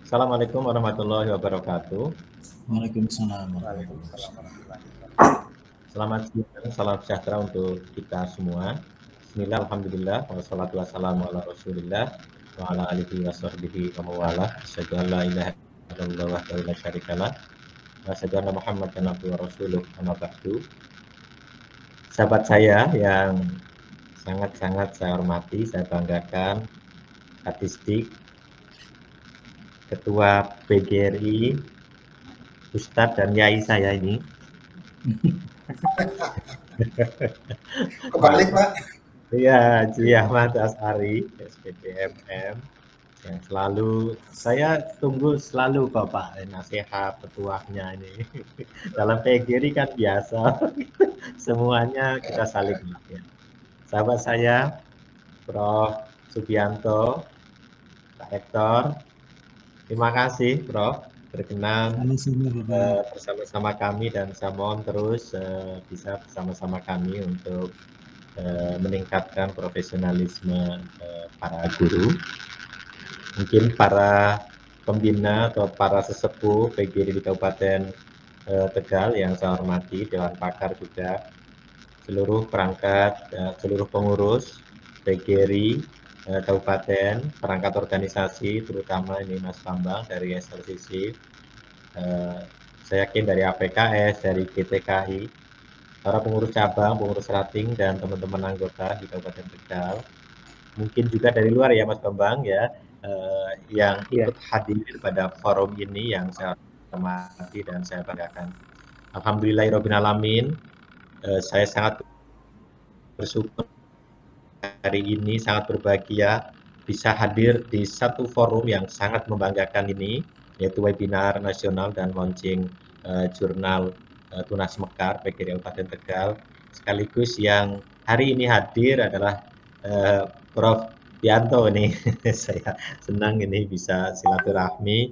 Assalamualaikum warahmatullahi wabarakatuh. Waalaikumsalam warahmatullahi Waalaikumsalam wabarakatuh. warahmatullahi wabarakatuh. Selamat siang, salam sejahtera untuk kita semua. Bismillah, alhamdulillah, wassalatu wassalamu ala rasulillah, wa ala alihi wa sahbihi wa mawalah. Asyhadu an la ilaha illallah wahdahu la syarikalah, wa asyhadu anna Muhammadan abduhu wa rasuluh, amma ba'du. Sahabat saya yang sangat-sangat saya hormati, saya banggakan, Kadisdik, Ketua PGRI, Ustadz dan Yai saya ini. Kebalik, Pak. Iya, Ji Ahmad Asari, SPDMM, yang selalu saya tunggu selalu kok Pak nasihat petuahnya ini. Dalam PGRI kan biasa, semuanya kita saling ya. Sahabat saya, Prof. Subianto, Pak Rektor, terima kasih Prof. Berkenan bersama-sama kami, dan saya mohon terus bisa bersama-sama kami untuk meningkatkan profesionalisme para guru. Mungkin para pembina atau para sesepuh PGRI di Kabupaten Tegal yang saya hormati, Dewan Pakar juga, seluruh perangkat, seluruh pengurus PGRI Kabupaten, perangkat organisasi, terutama ini Mas Bambang dari SLCC, saya yakin dari APKS, dari GTKI, para pengurus cabang, pengurus rating, dan teman-teman anggota di Kabupaten Tegal. Mungkin juga dari luar ya Mas Bambang ya, yang ikut hadir pada forum ini yang saya hormati dan saya banggakan. Alhamdulillahirrabbilalamin, saya sangat bersyukur hari ini, sangat berbahagia bisa hadir di satu forum yang sangat membanggakan ini, yaitu webinar nasional dan launching jurnal Tunas Mekar PGRI Kabupaten Tegal. Sekaligus yang hari ini hadir adalah Prof. Bianto nih. Saya senang ini bisa silaturahmi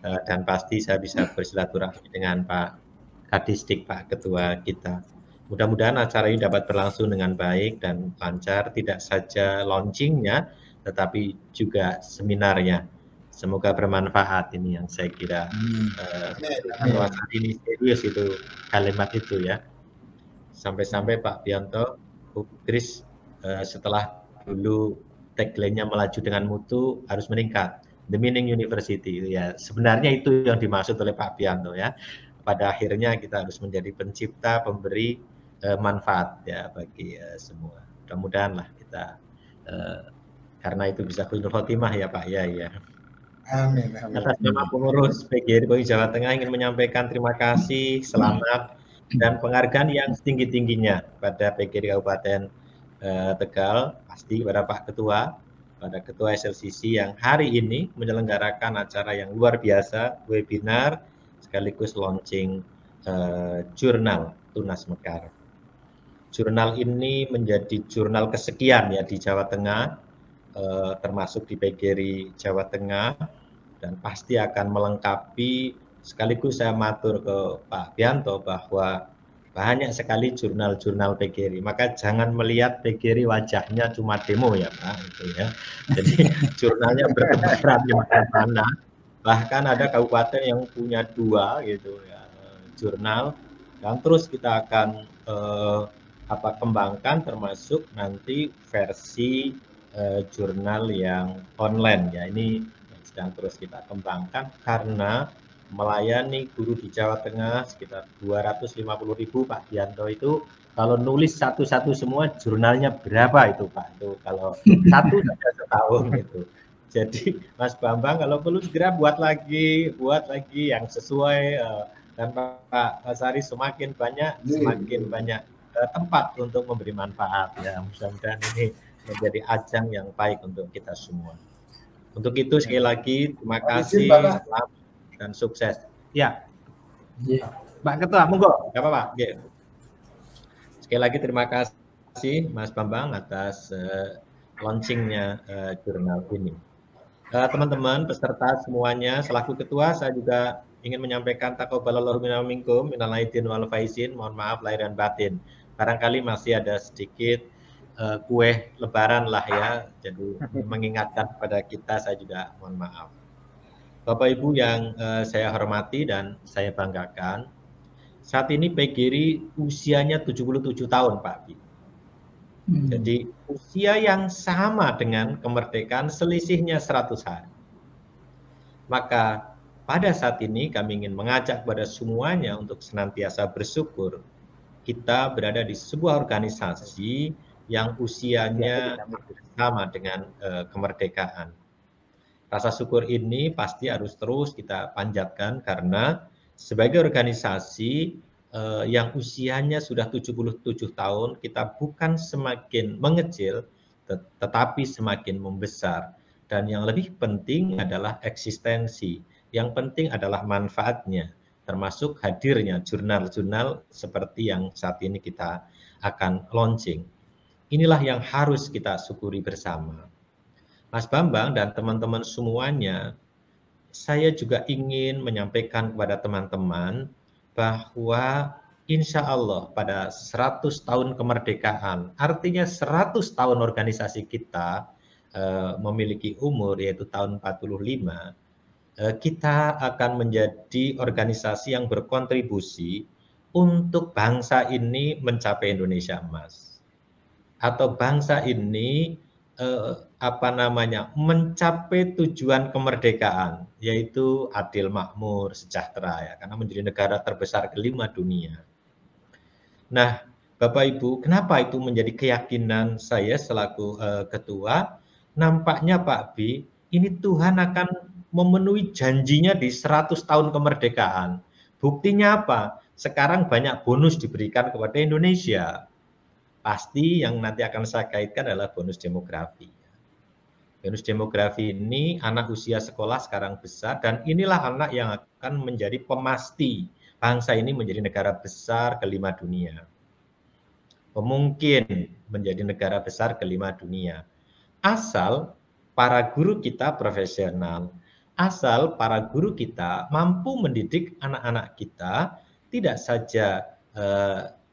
dan pasti saya bisa bersilaturahmi dengan Pak Kadisdik, Pak Ketua kita. Mudah-mudahan acara ini dapat berlangsung dengan baik dan lancar, tidak saja launchingnya, tetapi juga seminarnya. Semoga bermanfaat, ini yang saya kira. Saat ini serius itu kalimat itu ya. Sampai-sampai Pak Bianto, Bu Kris, setelah dulu tagline-nya melaju dengan mutu, harus meningkat. The Meaning University, ya sebenarnya itu yang dimaksud oleh Pak Bianto ya. Pada akhirnya kita harus menjadi pencipta, pemberi manfaat ya bagi semua. Mudah-mudahan lah kita karena itu bisa husnul khotimah ya Pak ya. Amin. Atas nama pengurus PGRI Jawa Tengah ingin menyampaikan terima kasih, selamat, dan penghargaan yang setinggi-tingginya pada PGRI Kabupaten Tegal, pasti pada Pak Ketua, pada Ketua SLCC yang hari ini menyelenggarakan acara yang luar biasa, webinar sekaligus launching jurnal Tunas Mekar. Jurnal ini menjadi jurnal kesekian ya di Jawa Tengah, termasuk di PGRI Jawa Tengah, dan pasti akan melengkapi. Sekaligus saya matur ke Pak Bianto bahwa banyak sekali jurnal-jurnal PGRI, maka jangan melihat PGRI wajahnya cuma demo ya Pak, gitu ya. Jadi jurnalnya bertebaran di mana-mana, bahkan ada kabupaten yang punya 2 gitu ya jurnal, dan terus kita akan kembangkan, termasuk nanti versi jurnal yang online ya. Ini sedang terus kita kembangkan karena melayani guru di Jawa Tengah sekitar 250.000 Pak Bianto. Itu kalau nulis satu-satu semua jurnalnya berapa itu Pak? Itu kalau satu saja setahun gitu. Jadi Mas Bambang kalau perlu segera buat lagi yang sesuai, dan Pak Sari semakin banyak tempat untuk memberi manfaat ya. Mudah-mudahan ini menjadi ajang yang baik untuk kita semua. Untuk itu sekali lagi terima kasih, selamat dan sukses. Ya, Pak Ketua, monggo, nggak apa-apa. Sekali lagi terima kasih Mas Bambang atas launchingnya jurnal ini. Teman-teman peserta semuanya, selaku ketua saya juga ingin menyampaikan taqabbalallahu minna minkum minal aidin wal faizin, mohon maaf lahir dan batin. Barangkali masih ada sedikit kue lebaran lah ya, jadi mengingatkan kepada kita, saya juga mohon maaf. Bapak Ibu yang saya hormati dan saya banggakan, saat ini PGRI usianya 77 tahun, Pak Bi. Jadi usia yang sama dengan kemerdekaan, selisihnya 100 hari. Maka pada saat ini kami ingin mengajak kepada semuanya untuk senantiasa bersyukur. Kita berada di sebuah organisasi yang usianya sama dengan kemerdekaan. Rasa syukur ini pasti harus terus kita panjatkan karena sebagai organisasi yang usianya sudah 77 tahun, kita bukan semakin mengecil, tetapi semakin membesar. Dan yang lebih penting adalah eksistensi. Yang penting adalah manfaatnya, termasuk hadirnya jurnal-jurnal seperti yang saat ini kita akan launching. Inilah yang harus kita syukuri bersama. Mas Bambang dan teman-teman semuanya, saya juga ingin menyampaikan kepada teman-teman bahwa insya Allah pada 100 tahun kemerdekaan, artinya 100 tahun organisasi kita memiliki umur yaitu tahun 45, kita akan menjadi organisasi yang berkontribusi untuk bangsa ini mencapai Indonesia emas. Atau bangsa ini mencapai tujuan kemerdekaan, yaitu adil, makmur, sejahtera, ya, karena menjadi negara terbesar kelima dunia. Nah, Bapak Ibu, kenapa itu menjadi keyakinan saya selaku ketua? Nampaknya Pak B, ini Tuhan akan memenuhi janjinya di 100 tahun kemerdekaan. Buktinya apa? Sekarang banyak bonus diberikan kepada Indonesia. Pasti yang nanti akan saya kaitkan adalah bonus demografi. Bonus demografi ini anak usia sekolah sekarang besar dan inilah anak yang akan menjadi pemasti bangsa ini menjadi negara besar kelima dunia. Memungkin menjadi negara besar kelima dunia. Asal para guru kita profesional, asal para guru kita mampu mendidik anak-anak kita tidak saja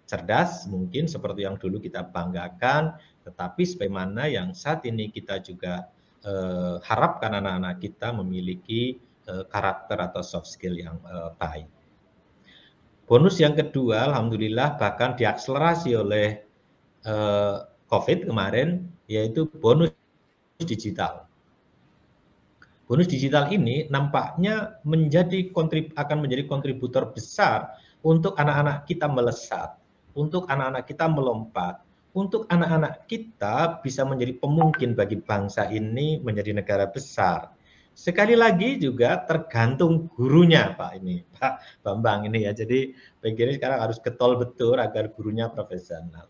cerdas mungkin seperti yang dulu kita banggakan, tetapi sebagaimana yang saat ini kita juga harapkan anak-anak kita memiliki karakter atau soft skill yang baik. Bonus yang kedua, alhamdulillah bahkan diakselerasi oleh COVID kemarin, yaitu bonus digital. Bonus digital ini nampaknya akan menjadi kontributor besar untuk anak-anak kita melesat, untuk anak-anak kita melompat, untuk anak-anak kita bisa menjadi pemungkin bagi bangsa ini menjadi negara besar. Sekali lagi juga tergantung gurunya, Pak Bambang ini ya. Jadi PGRI sekarang harus getol betul agar gurunya profesional.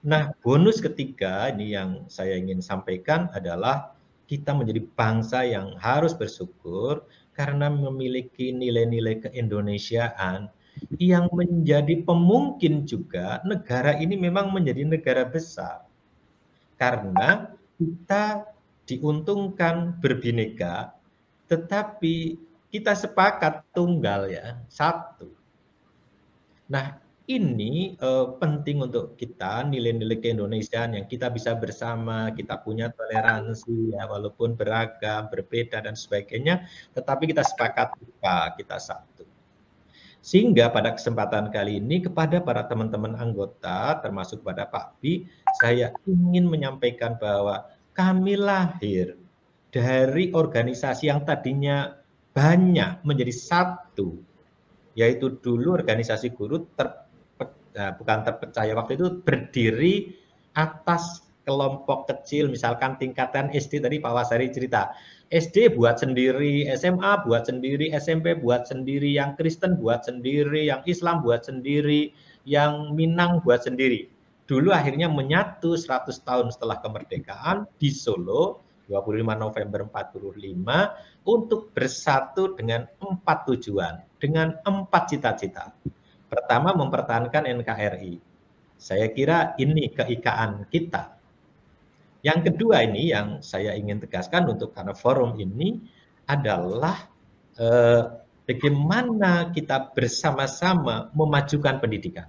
Nah, bonus ketiga ini yang saya ingin sampaikan adalah kita menjadi bangsa yang harus bersyukur karena memiliki nilai-nilai keindonesiaan yang menjadi pemungkin juga negara ini memang menjadi negara besar. Karena kita diuntungkan berbineka, tetapi kita sepakat tunggal ya, satu. Nah, ini penting untuk kita, nilai-nilai keindonesiaan yang kita bisa bersama, kita punya toleransi, ya, walaupun beragam, berbeda, dan sebagainya, tetapi kita sepakat kita satu. Sehingga pada kesempatan kali ini kepada para teman-teman anggota, termasuk pada Pak Bi, saya ingin menyampaikan bahwa kami lahir dari organisasi yang tadinya banyak menjadi satu, yaitu dulu organisasi guru bukan terpercaya waktu itu berdiri atas kelompok kecil, misalkan tingkatan SD tadi Pak Wasari cerita, SD buat sendiri, SMA buat sendiri, SMP buat sendiri, yang Kristen buat sendiri, yang Islam buat sendiri, yang Minang buat sendiri. Dulu akhirnya menyatu 100 tahun setelah kemerdekaan di Solo, 25 November 45, untuk bersatu dengan 4 tujuan, dengan 4 cita-cita. Pertama, mempertahankan NKRI. Saya kira ini keikaan kita. Yang kedua ini yang saya ingin tegaskan untuk karena forum ini adalah bagaimana kita bersama-sama memajukan pendidikan.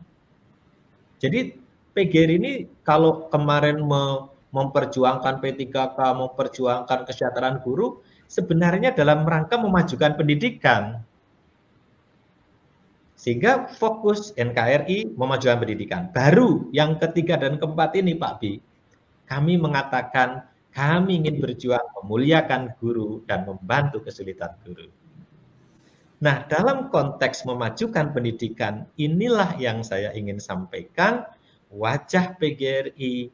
Jadi PGRI ini kalau kemarin memperjuangkan P3K, memperjuangkan kesejahteraan guru, sebenarnya dalam rangka memajukan pendidikan. Sehingga fokus NKRI memajukan pendidikan. Baru yang ketiga dan keempat ini Pak Bi, kami mengatakan kami ingin berjuang memuliakan guru dan membantu kesulitan guru. Nah, dalam konteks memajukan pendidikan, inilah yang saya ingin sampaikan, wajah PGRI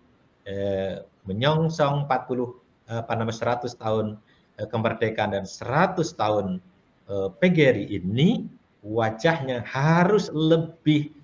menyongsong 100 tahun kemerdekaan dan 100 tahun PGRI ini, wajahnya harus lebih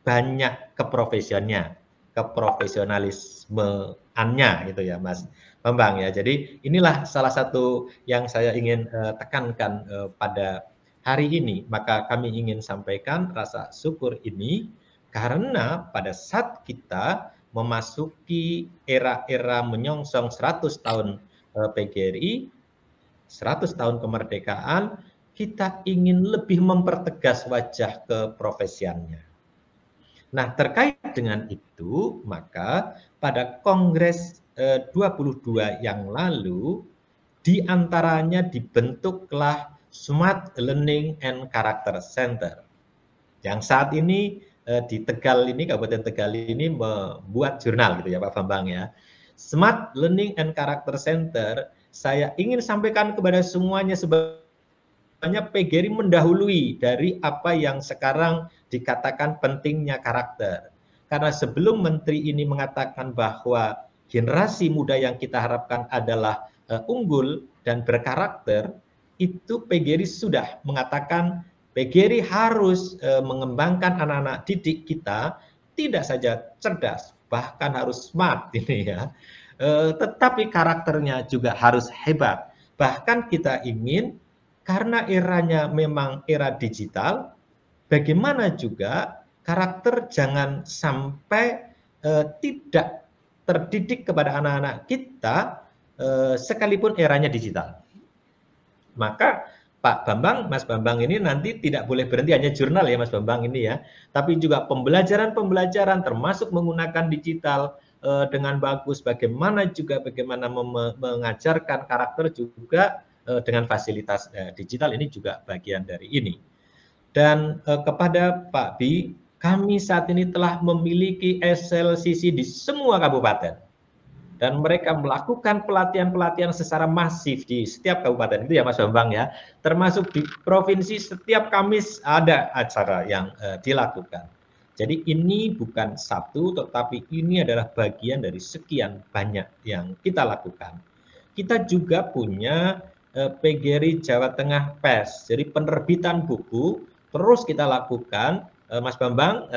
banyak keprofesionalismeannya gitu ya Mas Bambang ya. Jadi inilah salah satu yang saya ingin tekankan pada hari ini. Maka kami ingin sampaikan rasa syukur ini karena pada saat kita memasuki era-era menyongsong 100 tahun PGRI, 100 tahun kemerdekaan, kita ingin lebih mempertegas wajah keprofesiannya. Nah, terkait dengan itu, maka pada Kongres 22 yang lalu, diantaranya dibentuklah Smart Learning and Character Center. Yang saat ini di Tegal ini, Kabupaten Tegal ini membuat jurnal gitu ya Pak Bambang ya. Smart Learning and Character Center, saya ingin sampaikan kepada semuanya sebenarnya PGRI mendahului dari apa yang sekarang dikatakan pentingnya karakter. Karena sebelum Menteri ini mengatakan bahwa generasi muda yang kita harapkan adalah unggul dan berkarakter, itu PGRI sudah mengatakan PGRI harus mengembangkan anak-anak didik kita tidak saja cerdas, bahkan harus smart ini ya. Tetapi karakternya juga harus hebat. Bahkan kita ingin, karena eranya memang era digital, bagaimana juga karakter jangan sampai tidak terdidik kepada anak-anak kita sekalipun eranya digital. Maka Pak Bambang, Mas Bambang ini nanti tidak boleh berhenti hanya jurnal ya Mas Bambang ini ya, tapi juga pembelajaran-pembelajaran termasuk menggunakan digital dengan bagus, bagaimana mengajarkan karakter juga dengan fasilitas digital, ini juga bagian dari ini. Dan kepada Pak Bi, kami saat ini telah memiliki SLCC di semua kabupaten. Dan mereka melakukan pelatihan-pelatihan secara masif di setiap kabupaten, itu ya Mas Bambang ya. Termasuk di provinsi setiap Kamis ada acara yang dilakukan. Jadi ini bukan satu, tetapi ini adalah bagian dari sekian banyak yang kita lakukan. Kita juga punya PGRI Jawa Tengah PES, jadi penerbitan buku terus kita lakukan. Mas Bambang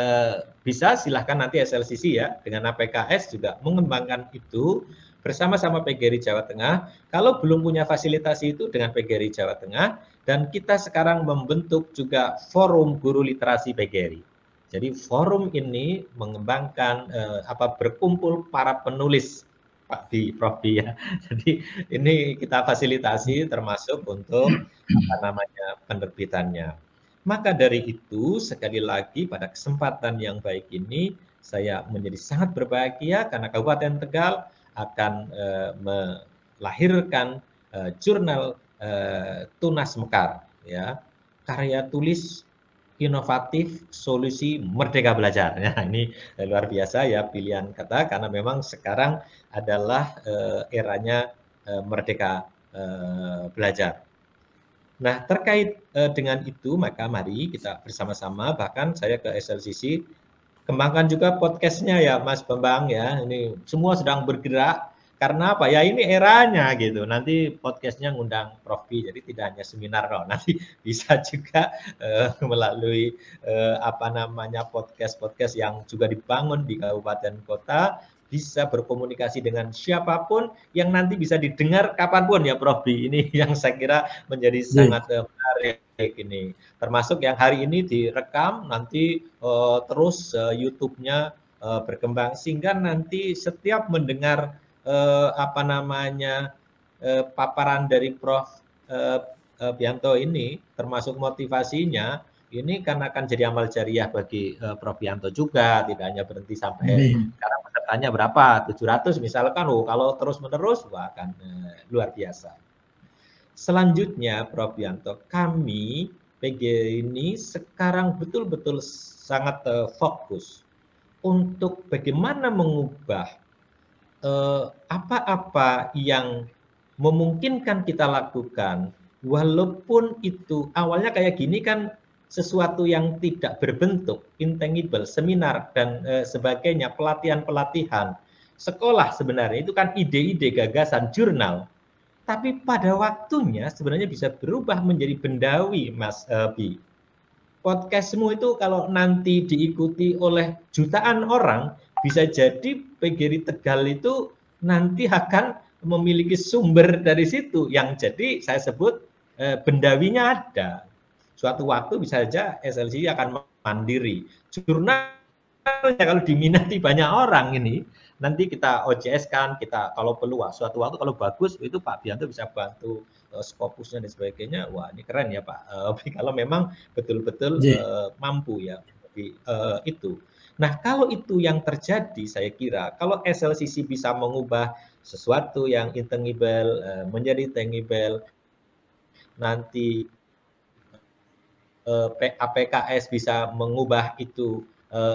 bisa silahkan nanti SLCC ya dengan APKS juga mengembangkan itu bersama-sama PGRI Jawa Tengah. Kalau belum punya fasilitas itu dengan PGRI Jawa Tengah, dan kita sekarang membentuk juga forum guru literasi PGRI. Jadi forum ini mengembangkan berkumpul para penulis Pak Bi, Prof Bi ya. Jadi ini kita fasilitasi termasuk untuk penerbitannya. Maka dari itu sekali lagi pada kesempatan yang baik ini saya menjadi sangat berbahagia karena Kabupaten Tegal akan melahirkan jurnal Tunas Mekar ya, karya tulis inovatif solusi merdeka belajar. Nah, ini luar biasa ya pilihan kata karena memang sekarang adalah eranya merdeka belajar. Nah, terkait dengan itu maka mari kita bersama-sama, bahkan saya ke SLCC kembangkan juga podcastnya ya Mas Bambang ya. Ini semua sedang bergerak karena apa ya, ini eranya gitu. Nanti podcastnya ngundang Prof Bi, jadi tidak hanya seminar loh, nanti bisa juga melalui podcast yang juga dibangun di kabupaten kota, bisa berkomunikasi dengan siapapun yang nanti bisa didengar kapanpun ya Prof Bi. Ini yang saya kira menjadi sangat menarik ini. Termasuk yang hari ini direkam, nanti terus YouTube-nya berkembang sehingga nanti setiap mendengar paparan dari Prof Bianto ini, termasuk motivasinya, ini kan akan jadi amal jariah bagi Prof Bianto juga, tidak hanya berhenti sampai sekarang pesertanya berapa? 700 misalkan. Oh, kalau terus-menerus wah akan luar biasa. Selanjutnya Prof. Yanto, kami PG ini sekarang betul-betul sangat fokus untuk bagaimana mengubah apa-apa yang memungkinkan kita lakukan, walaupun itu awalnya kayak gini kan sesuatu yang tidak berbentuk, intangible, seminar dan sebagainya, pelatihan-pelatihan, sekolah sebenarnya itu kan ide-ide, gagasan, jurnal. Tapi pada waktunya sebenarnya bisa berubah menjadi bendawi, Mas Bi. Podcastmu itu kalau nanti diikuti oleh jutaan orang, bisa jadi PGRI Tegal itu nanti akan memiliki sumber dari situ yang jadi saya sebut bendawinya ada. Suatu waktu bisa saja SLC akan mandiri. Jurnalnya kalau diminati banyak orang ini, nanti kita OJS kan, kita kalau perlu suatu waktu kalau bagus itu Pak Bianto bisa bantu Scopusnya dan sebagainya. Wah ini keren ya Pak. Kalau memang betul-betul mampu ya itu. Nah kalau itu yang terjadi, saya kira kalau SLCC bisa mengubah sesuatu yang intangible menjadi tangible, nanti APKS bisa mengubah itu,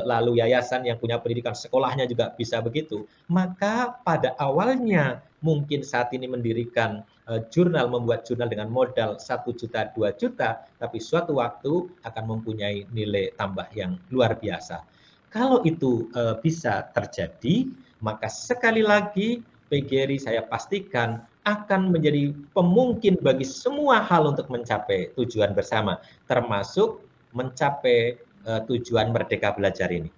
lalu yayasan yang punya pendidikan sekolahnya juga bisa begitu, maka pada awalnya mungkin saat ini mendirikan jurnal, membuat jurnal dengan modal 1 juta, 2 juta, tapi suatu waktu akan mempunyai nilai tambah yang luar biasa. Kalau itu bisa terjadi, maka sekali lagi PGRI saya pastikan akan menjadi pemungkin bagi semua hal untuk mencapai tujuan bersama, termasuk mencapai tujuan Merdeka Belajar ini.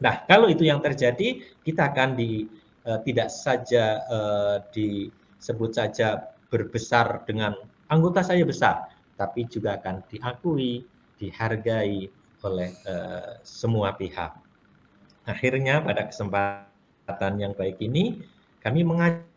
Nah, kalau itu yang terjadi, kita akan tidak saja disebut saja berbesar dengan anggota saya besar, tapi juga akan diakui, dihargai oleh semua pihak. Akhirnya pada kesempatan yang baik ini, kami mengajak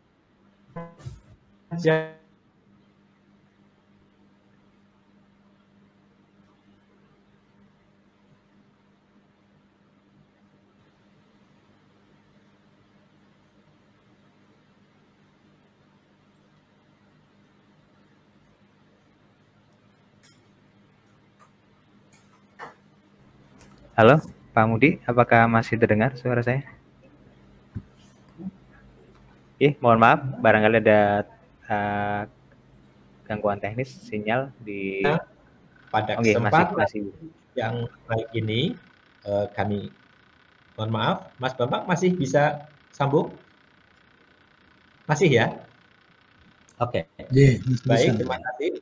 Halo, Pak Mudi, apakah masih terdengar suara saya? Mohon maaf, barangkali ada gangguan teknis sinyal di pada kesempatan yang baik ini kami mohon maaf, Mas Bambang masih bisa sambung? Masih ya? Oke. Baik, terima kasih.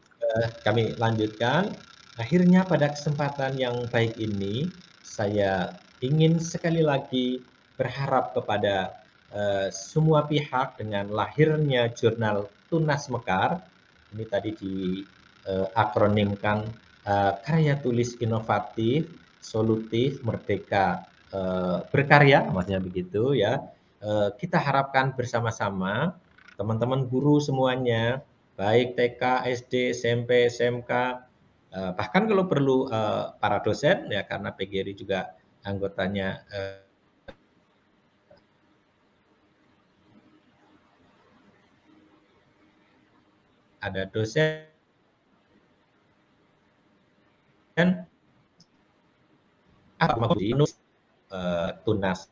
Kami lanjutkan. Akhirnya pada kesempatan yang baik ini saya ingin sekali lagi berharap kepada semua pihak dengan lahirnya jurnal Tunas Mekar. Ini tadi diakronimkan karya tulis inovatif, solutif, merdeka, berkarya, maksudnya begitu ya. Kita harapkan bersama-sama teman-teman guru semuanya, baik TK, SD, SMP, SMK, bahkan kalau perlu para dosen ya, karena PGRI juga anggotanya ada dosen Tunas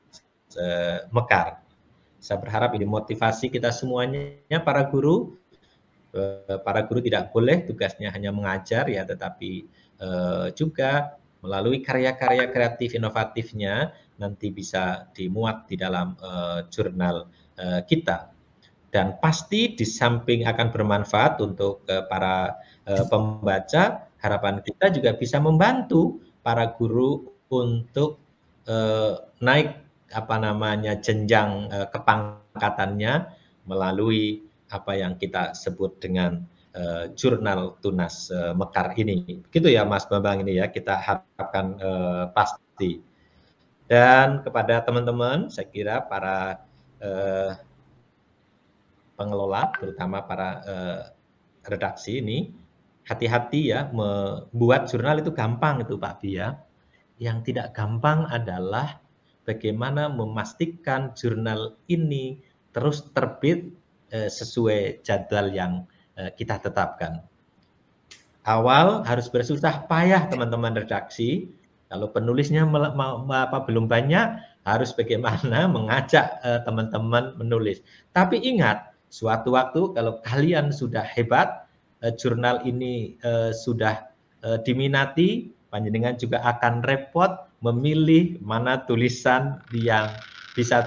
Mekar. Saya berharap ini motivasi kita semuanya, para guru. Para guru tidak boleh tugasnya hanya mengajar ya, tetapi juga melalui karya-karya kreatif inovatifnya nanti bisa dimuat di dalam jurnal kita. Dan pasti di samping akan bermanfaat untuk para pembaca, harapan kita juga bisa membantu para guru untuk naik jenjang kepangkatannya melalui apa yang kita sebut dengan jurnal Tunas Mekar ini. Begitu ya Mas Bambang ini ya, kita harapkan pasti. Dan kepada teman-teman, saya kira para pengelola, terutama para redaksi ini, hati-hati ya, membuat jurnal itu gampang itu Pak Bia. Yang tidak gampang adalah bagaimana memastikan jurnal ini terus terbit sesuai jadwal yang kita tetapkan. Awal harus bersusah payah teman-teman redaksi. Kalau penulisnya belum banyak, harus bagaimana mengajak teman-teman menulis. Tapi ingat, suatu waktu kalau kalian sudah hebat, jurnal ini sudah diminati, panjenengan juga akan repot memilih mana tulisan yang bisa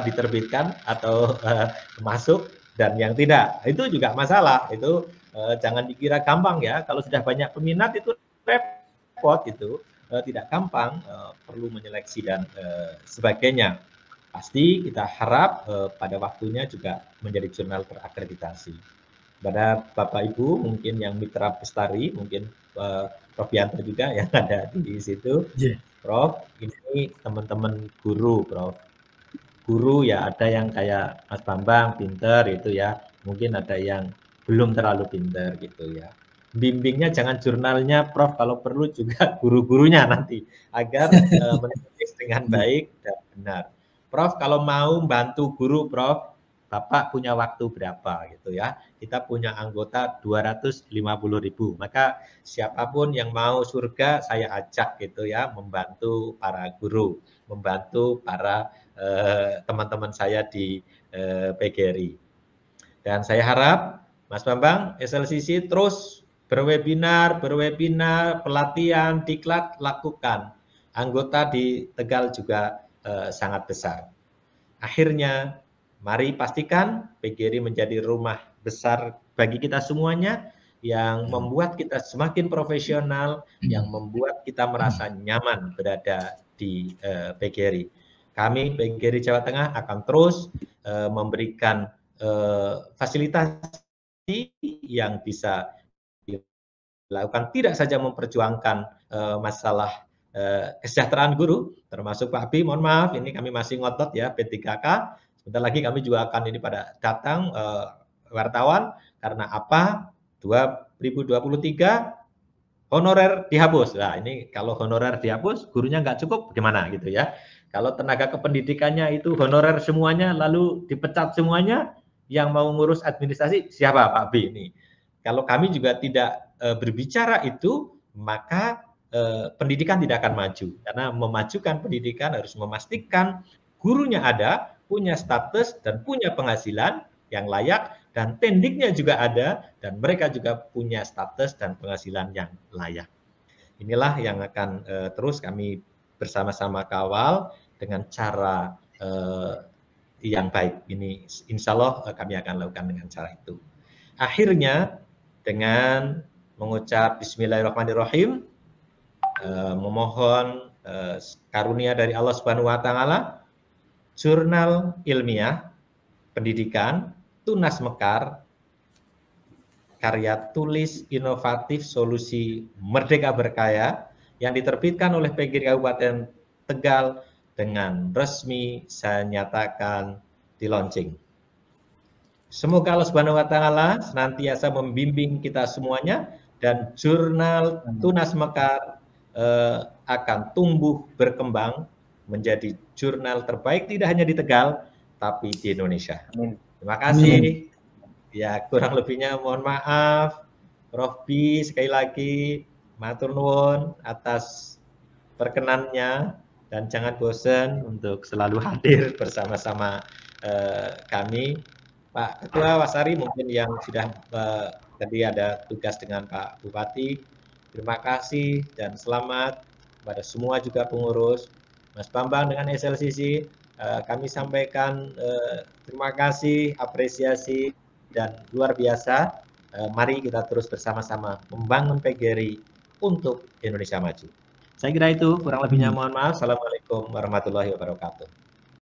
diterbitkan atau masuk dan yang tidak. Itu juga masalah. Itu jangan dikira gampang ya. Kalau sudah banyak peminat itu repot itu. Tidak gampang, perlu menyeleksi dan sebagainya. Pasti kita harap pada waktunya juga menjadi jurnal terakreditasi. Pada Bapak Ibu mungkin yang mitra Bestari, mungkin Prof Yanto juga yang ada di situ. Prof, ini teman-teman guru, Prof. Guru ya ada yang kayak Mas Bambang, pinter itu ya. Mungkin ada yang belum terlalu pinter gitu ya. Bimbingnya jangan jurnalnya, Prof. Kalau perlu juga guru-gurunya nanti agar menulis dengan baik dan benar. Prof, kalau mau bantu guru, Prof, Bapak punya waktu berapa gitu ya? Kita punya anggota 250.000. Maka siapapun yang mau surga saya ajak gitu ya, membantu para guru, membantu para teman-teman saya di PGRI. Dan saya harap Mas Bambang, SLCC terus berwebinar, pelatihan, diklat, lakukan. Anggota di Tegal juga sangat besar. Akhirnya, mari pastikan PGRI menjadi rumah besar bagi kita semuanya, yang membuat kita semakin profesional, yang membuat kita merasa nyaman berada di PGRI. Kami, PGRI Jawa Tengah, akan terus memberikan fasilitasi yang bisa dilakukan, tidak saja memperjuangkan masalah kesejahteraan guru, termasuk Pak Abi, mohon maaf, ini kami masih ngotot ya, P3K, sebentar lagi kami juga akan ini pada datang wartawan, karena apa? 2023 honorer dihapus. Nah ini kalau honorer dihapus, gurunya nggak cukup, gimana gitu ya. Kalau tenaga kependidikannya itu honorer semuanya, lalu dipecat semuanya, yang mau ngurus administrasi siapa Pak B ini? Kalau kami juga tidak berbicara itu, maka pendidikan tidak akan maju. Karena memajukan pendidikan harus memastikan gurunya ada, punya status dan punya penghasilan yang layak, dan tendiknya juga ada, dan mereka juga punya status dan penghasilan yang layak. Inilah yang akan terus kami bersama-sama kawal dengan cara yang baik. Ini insya Allah kami akan lakukan dengan cara itu. Akhirnya dengan mengucap Bismillahirrahmanirrahim, memohon karunia dari Allah Subhanahu Wa Taala, jurnal ilmiah pendidikan Tunas Mekar, karya tulis inovatif solusi Merdeka Berkaya yang diterbitkan oleh PGRI Kabupaten Tegal dengan resmi saya nyatakan di launching. Semoga Allah Subhanahu Wa Taala senantiasa membimbing kita semuanya, dan jurnal Tunas Mekar akan tumbuh berkembang menjadi jurnal terbaik tidak hanya di Tegal tapi di Indonesia. Amin. Terima kasih. Amin. Ya, kurang lebihnya mohon maaf. Prof B sekali lagi matur nuwun atas perkenannya, dan jangan bosan untuk selalu hadir bersama-sama kami. Pak Ketua Wasari mungkin yang sudah tadi ada tugas dengan Pak Bupati. Terima kasih dan selamat kepada semua juga pengurus. Mas Bambang dengan SLCC, kami sampaikan terima kasih, apresiasi, dan luar biasa. Mari kita terus bersama-sama membangun PGRI untuk Indonesia maju. Saya kira itu, kurang lebihnya mohon maaf. Assalamualaikum warahmatullahi wabarakatuh.